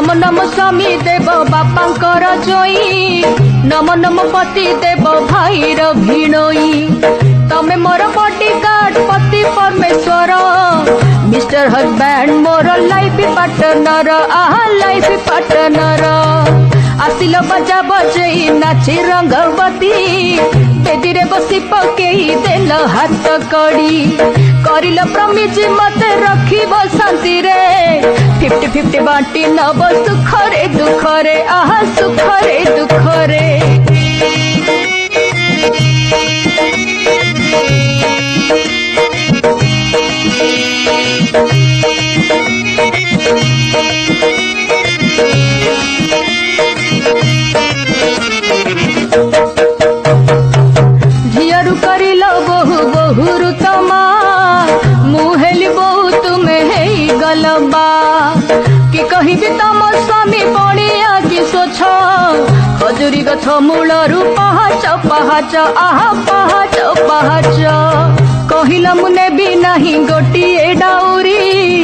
नम नम स्वामी देव बापांकर जोई नम नम पति देव भाईर भिणोई तमे मोर बॉडीगार्ड पति परमेश्वर mister husband more life partner आहा लाइफ पार्टनर आसिल बजा बजई नाची रंगवती बेदी रे बसी पकेई देल हाथ कड़ी करिल प्रमिज मते रखिब शांति रे 50-50 बांटी नब सुख रे दुख रे आहा सुख रे दुख रे झियरु करिल बहु बहुरु तमा मुहेली बहु तुमे हेई गलबा कि कहिबि तम स्वामी बणिया कि सोछ खजुरी गछ मूलरु पहाच पहाच आहा पहाच पहाच कहिल मुने भी नाही गोटिए डाउरी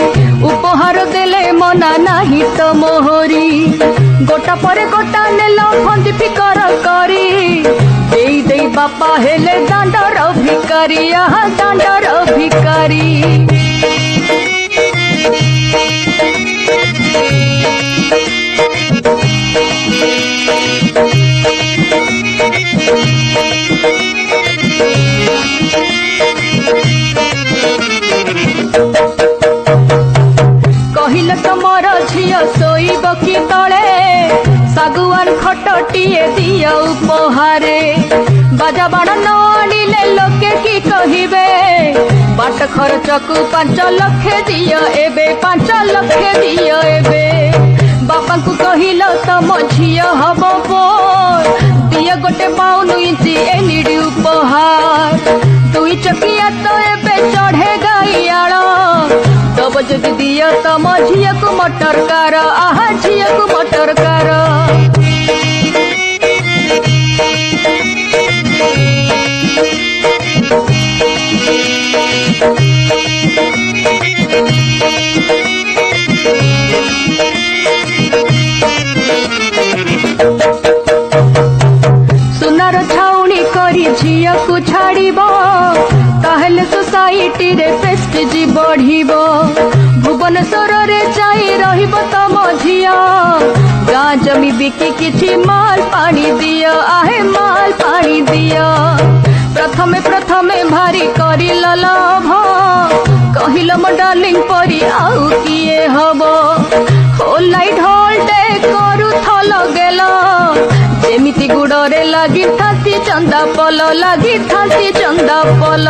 उपहार देले मना नाही तो मोहरी गोटा परे गोटा नेल फंदी फिकर करी देई देई बापा हेले दांडर भिकारी आहा दांडर भिकारी कहिल तमर झियो सोईब कि तले सागुआन खटटिए दियो उपहारे बाजा बाण न आनिले लोके कि कहिबे बाट खर्च को 5 लाख दियो एबे 5 लाख दियो एबे बापा को कहिल तम झियो हबो बोर दियो गोटे पाउनु इंची एलईडी उपहार 2 चकिया तो एबे चढ़े गईयाळ तब जदि दियो तम झियो को मोटर कार आहा झियो को मोटर कार सुनार छाउणी करी झियो को छाड़िब ताहेले सोसाइटी रे प्रेस्टिज बढ़िब भुवनेश्वर रे जाई रहिब तम झियो गाँ जमी बिकी किछि माल पानी दियो आहे माल पानी दियो प्रथमे प्रथमे भारी करिल लभ कहिल मो डार्लिंग परी आउ किए हबो होल नाइट होल डे करू थल गेल जेमिति गुड़रे लगी थासी चंदा पल लगी थासी चंदा पल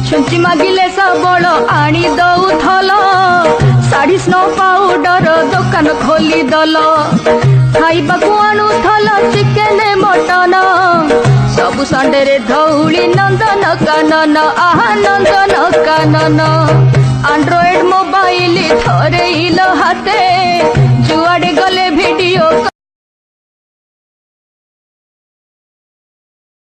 छुंची मागिले सबल आनी दऊ थल साड़ी स्नो पाउडर दुकान खोली दल खाइबा को आणु थल चिकेन मटन सबु संडे रे धौली नंदन कानन आहा नंदन कानन एंड्रॉइड मोबाइल थरे हाथे जुआड़े गले वीडियो